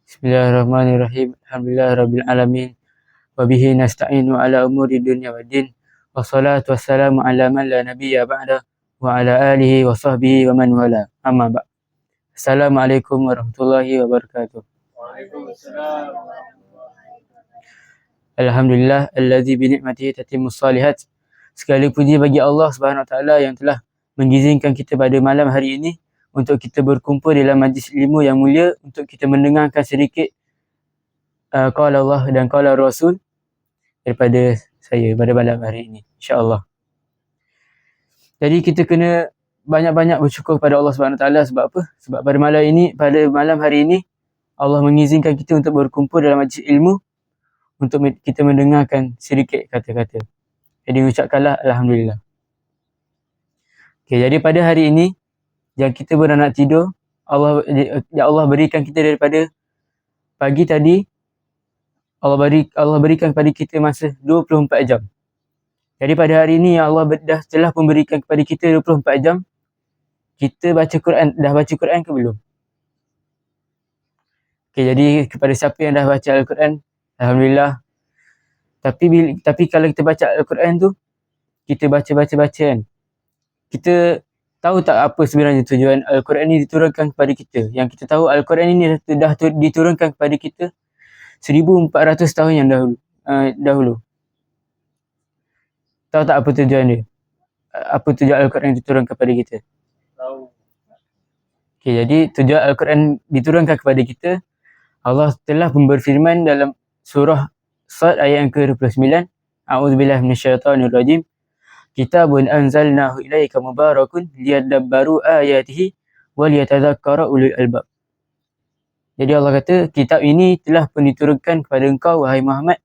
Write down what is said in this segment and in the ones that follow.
Bismillahirrahmanirrahim. Alhamdulillahirabbil alamin. Wa bihi nasta'inu ala umuri dunya waddin. Wassalatu wassalamu ala man la nabiyya ba'da wa ala alihi wa sahbihi wa man wala. Amma ba'd. Assalamualaikum warahmatullahi wabarakatuh. Waalaikumsalam. Alhamdulillah allazi bi ni'matihi tatimmus shalihat. Segala puji bagi Allah Subhanahu wa taala yang telah mengizinkan kita pada malam hari ini untuk kita berkumpul dalam majlis ilmu yang mulia untuk kita mendengarkan sedikit qala Allah dan qala Rasul daripada saya pada malam hari ini, insya-Allah. Jadi kita kena banyak-banyak bersyukur kepada Allah Subhanahu Wa Taala. Sebab apa? Sebab pada malam hari ini Allah mengizinkan kita untuk berkumpul dalam majlis ilmu untuk kita mendengarkan sedikit kata-kata. Jadi ucapkanlah alhamdulillah. Okey, jadi pada hari ini yang kita baru nak tidur, Allah berikan kita daripada pagi tadi, Allah berikan kepada kita masa 24 jam. Jadi pada hari ini Allah telah memberikan kepada kita 24 jam. Kita baca Quran, dah baca Quran ke belum? Okey, jadi kepada siapa yang dah baca Al-Quran, alhamdulillah. Tapi kalau kita baca Al-Quran tu, kita baca kan, kita tahu tak apa sebenarnya tujuan Al-Quran ini diturunkan kepada kita? Yang kita tahu Al-Quran ini dah diturunkan kepada kita 1400 tahun yang dahulu. Tahu tak apa tujuan dia? Apa tujuan Al-Quran diturunkan kepada kita? Tahu. Okay, jadi tujuan Al-Quran diturunkan kepada kita, Allah telah berfirman dalam surah Sad ayat yang ke-29, A'udzubillahi minasyaitonirrajim. Kitabun anzalnahu ilaika mubarakun liyadabbaru ayatihi wa liyatadzakkara ulul albab. Jadi Allah kata, kitab ini telah diturunkan kepada engkau wahai Muhammad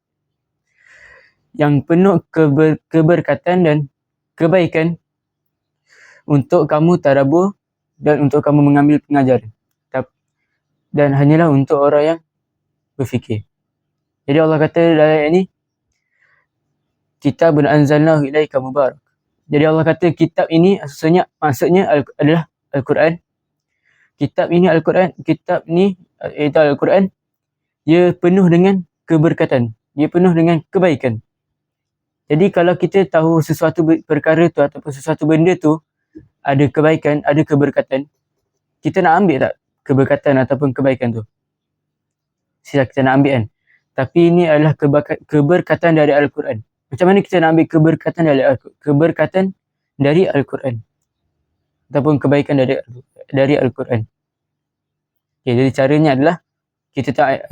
yang penuh keberkatan dan kebaikan untuk kamu tadabbur dan untuk kamu mengambil pengajaran. Dan hanyalah untuk orang yang berfikir. Jadi Allah kata dalam ayat ini, Kitabun anzalnahu ilaika mubarak. Jadi Allah kata kitab ini maksudnya adalah Al-Quran. Kitab ini Al-Quran, iaitu Al-Quran, dia penuh dengan keberkatan, dia penuh dengan kebaikan. Jadi kalau kita tahu sesuatu perkara tu ataupun sesuatu benda tu ada kebaikan, ada keberkatan, kita nak ambil tak keberkatan ataupun kebaikan tu? Sila kita nak ambil kan. Tapi ini adalah keberkatan dari Al-Quran. Macam mana kita nak ambil keberkatan dari Al-Quran ataupun kebaikan dari Al-Quran? Okay, jadi caranya adalah kita tak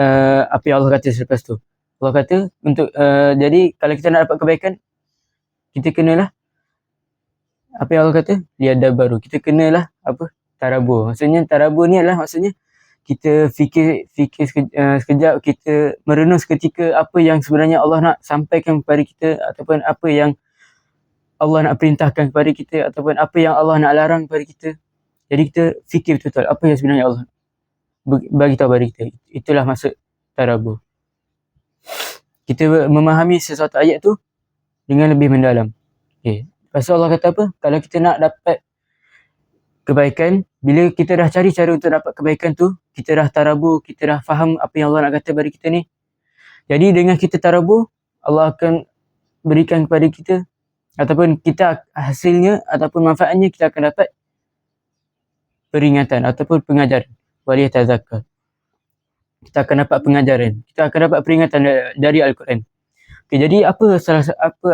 apa yang Allah kata selepas tu. Allah kata jadi kalau kita nak dapat kebaikan, kita kenalah apa yang Allah kata, liyadabbaru. Kita kenalah tadabbur. Maksudnya tadabbur ni adalah maksudnya kita fikir sekejap, kita merenung seketika apa yang sebenarnya Allah nak sampaikan kepada kita, ataupun apa yang Allah nak perintahkan kepada kita, ataupun apa yang Allah nak larang kepada kita. Jadi kita fikir betul-betul apa yang sebenarnya Allah bagi tahu kepada kita. Itulah maksud tadabbur. Kita memahami sesuatu ayat tu dengan lebih mendalam. Okay. Lepas tu Allah kata apa? Kalau kita nak dapat kebaikan, bila kita dah cari cara untuk dapat kebaikan tu, kita dah tadabbur, kita dah faham apa yang Allah nak kata kepada kita ni. Jadi dengan kita tadabbur, Allah akan berikan kepada kita, ataupun kita hasilnya ataupun manfaatnya, kita akan dapat peringatan ataupun pengajaran. Waliyatazakkar. Kita akan dapat pengajaran, kita akan dapat peringatan dari Al-Quran. Okay, jadi apa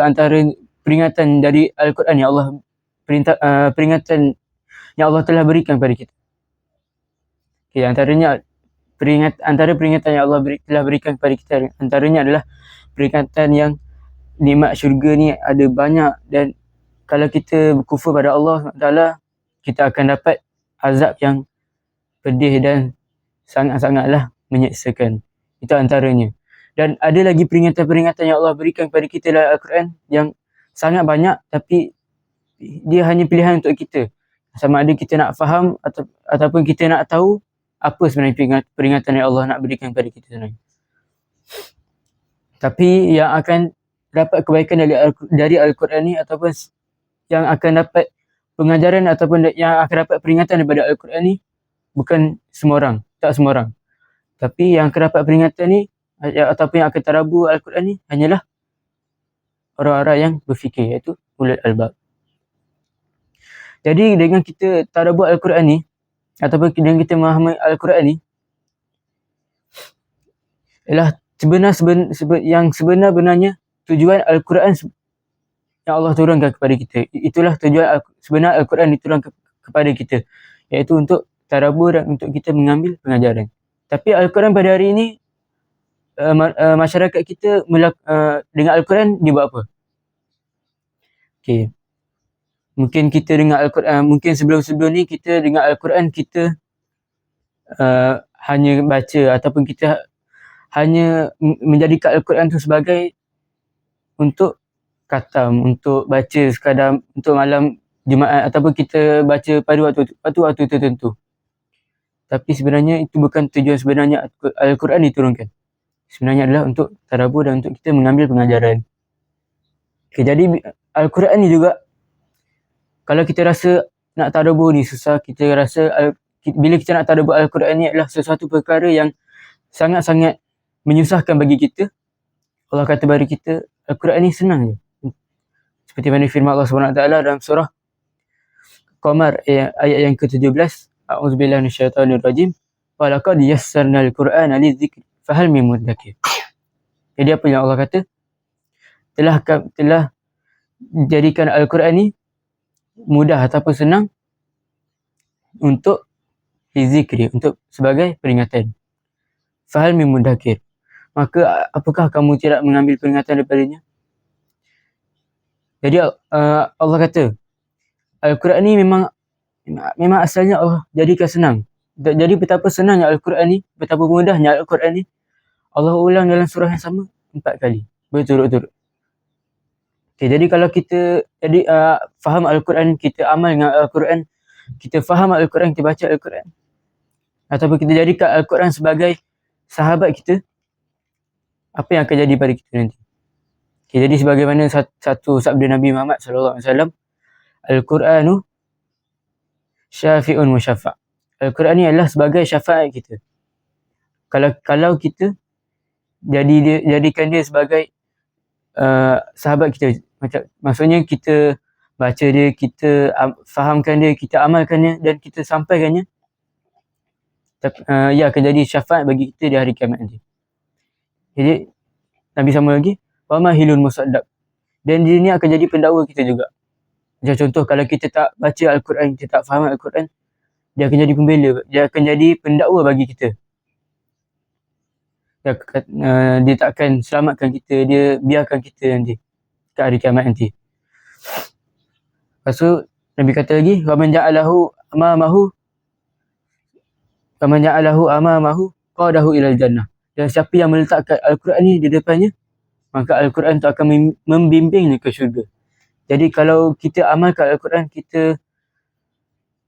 antara peringatan dari Al-Quran yang Allah peringatan yang Allah telah berikan kepada kita? Okay, antara peringatan yang Allah telah berikan kepada kita, antaranya adalah peringatan yang nikmat syurga ni ada banyak, dan kalau kita kufur pada Allah Taala, kita akan dapat azab yang pedih dan sangat-sangatlah menyeksakan. Itu antaranya. Dan ada lagi peringatan-peringatan yang Allah berikan kepada kita dalam Al-Quran yang sangat banyak, tapi dia hanya pilihan untuk kita. Sama ada kita nak faham ataupun kita nak tahu apa sebenarnya peringatan yang Allah nak berikan kepada kita sebenarnya. Tapi yang akan dapat kebaikan dari Al-Quran ni, ataupun yang akan dapat pengajaran ataupun yang akan dapat peringatan daripada Al-Quran ni, bukan semua orang, tak semua orang. Tapi yang akan dapat peringatan ni ataupun yang akan tadabbur Al-Quran ni hanyalah orang-orang yang berfikir, iaitu ulul albab. Jadi dengan kita tadabbur Al-Quran ni ataupun dengan kita memahami Al-Quran ni ialah sebenar-benarnya tujuan Al-Quran yang Allah turunkan kepada kita. Itulah tujuan sebenar Al-Quran diturunkan kepada kita, iaitu untuk tadabbur dan untuk kita mengambil pengajaran. Tapi Al-Quran pada hari ini masyarakat kita dengan Al-Quran dia buat apa? Okay. Mungkin kita dengar Al-Quran, mungkin sebelum-sebelum ni kita dengar Al-Quran, kita hanya baca ataupun kita hanya menjadikan Al-Quran tu sebagai untuk khatam, untuk baca sekadar untuk malam Jumaat ataupun kita baca pada waktu tertentu. Tapi sebenarnya itu bukan tujuan sebenarnya Al-Quran diturunkan. Sebenarnya adalah untuk tadabbur dan untuk kita mengambil pengajaran. Okay, jadi Al-Quran ni juga kalau kita rasa nak tadabbur ni susah, kita rasa bila kita nak tadabbur Al-Quran ni adalah sesuatu perkara yang sangat-sangat menyusahkan bagi kita, Allah kata bagi kita Al-Quran ni senang je. Seperti mana firman Allah SWT dalam surah Qamar ayat yang ke-17, A'udzubillahi minasyaitonirrajim, wa laqad yassarnal Qur'ana lidzikri fahal min mudzakir. Jadi apa yang Allah kata? Telah jadikan Al-Quran ni mudah ataupun senang untuk zikri, untuk sebagai peringatan. Fahal min mudzakir. Maka apakah kamu tidak mengambil peringatan daripadanya? Jadi Allah kata Al-Quran ni memang asalnya Allah jadikan senang. Jadi betapa senangnya Al-Quran ni, betapa mudahnya Al-Quran ni, Allah ulang dalam surah yang sama 4 kali berturut-turut. Okay, jadi kalau kita faham Al-Quran, kita amal dengan Al-Quran, kita faham Al-Quran, kita baca Al-Quran, ataupun kita jadikan Al-Quran sebagai sahabat kita, apa yang akan jadi pada kita nanti? Okay, jadi sebagaimana satu sabda Nabi Muhammad SAW, Al-Quranu syafi'un wa syafa'. Al-Quran ni adalah sebagai syafaat kita. Kalau kita jadikan dia sebagai sahabat kita, maksudnya kita baca dia, kita fahamkan dia, kita amalkannya dan kita sampaikannya, ia akan jadi syafaat bagi kita di hari kiamat nanti. Jadi Nabi sama lagi, wa mahilun musaddaq, dan dia ni akan jadi pendakwa kita juga. Macam contoh, kalau kita tak baca Al-Quran, kita tak faham Al-Quran, dia akan jadi pembela, dia akan jadi pendakwa bagi kita. Dia tak akan selamatkan kita, dia biarkan kita nanti ke hari kiamat nanti. Lepas tu Nabi kata lagi, wa man ja'alahu amamahu qadahu ilal jannah. Dan siapa yang meletakkan Al-Quran ni di depannya, maka Al-Quran tu akan membimbingnya ke syurga. Jadi kalau kita amalkan Al-Quran, kita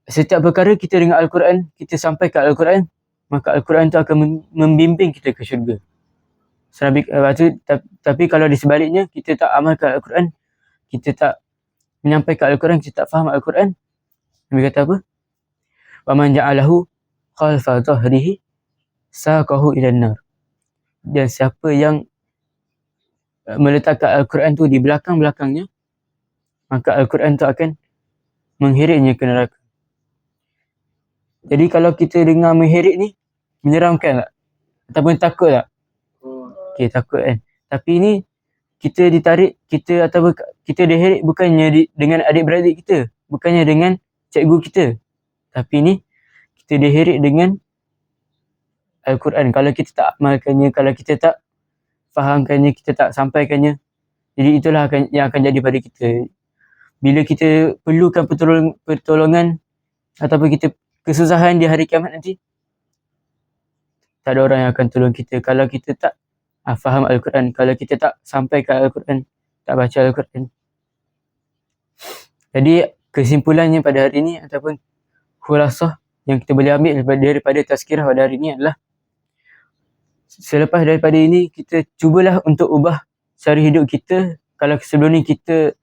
setiap perkara kita dengan Al-Quran, kita sampaikan Al-Quran, maka Al-Quran tu akan membimbing kita ke syurga. Tapi kalau di sebaliknya, kita tak amalkan Al-Quran, kita tak menyampaikan Al-Quran, kita tak faham Al-Quran, Nabi kata apa? Wa man ja'alahu khalfa dhahrihi saqahu ilan nar. Dan siapa yang meletakkan Al-Quran tu di belakang-belakangnya, maka Al-Quran tu akan mengheritnya ke neraka. Jadi kalau kita dengar mengheret ni, menyeramkan tak? Ataupun takut tak? Okay, takut kan? Tapi ni kita ditarik, kita diheret bukannya dengan adik-beradik kita, bukannya dengan cikgu kita, tapi ni kita diheret dengan Al-Quran. Kalau kita tak amalkannya, kalau kita tak fahamkannya, kita tak sampaikannya, jadi itulah yang akan jadi pada kita. Bila kita perlukan pertolongan ataupun kita kesusahan di hari kiamat nanti, tak ada orang yang akan tolong kita kalau kita tak faham Al-Quran, kalau kita tak sampaikan Al-Quran, tak baca Al-Quran. Jadi kesimpulannya pada hari ini ataupun khulasah yang kita boleh ambil daripada tazkirah pada hari ini adalah, selepas daripada ini kita cubalah untuk ubah cara hidup kita. Kalau sebelum ni kita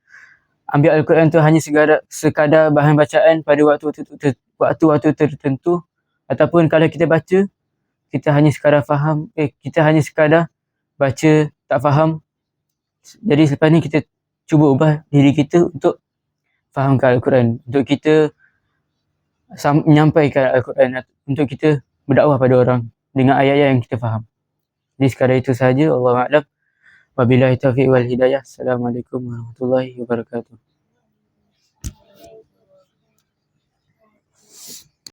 ambil Al-Quran tu hanya sekadar bahan bacaan pada waktu-waktu tertentu, ataupun kalau kita baca, kita hanya sekadar faham, kita hanya sekadar baca tak faham. Jadi selepas ni kita cuba ubah diri kita untuk fahamkan Al-Quran, untuk kita menyampaikan Al-Quran, untuk kita berdakwah pada orang dengan ayat-ayat yang kita faham. Jadi sekadar itu sahaja. Allahu a'lam. Wabillahi taufiq wal hidayah. Assalamualaikum warahmatullahi wabarakatuh.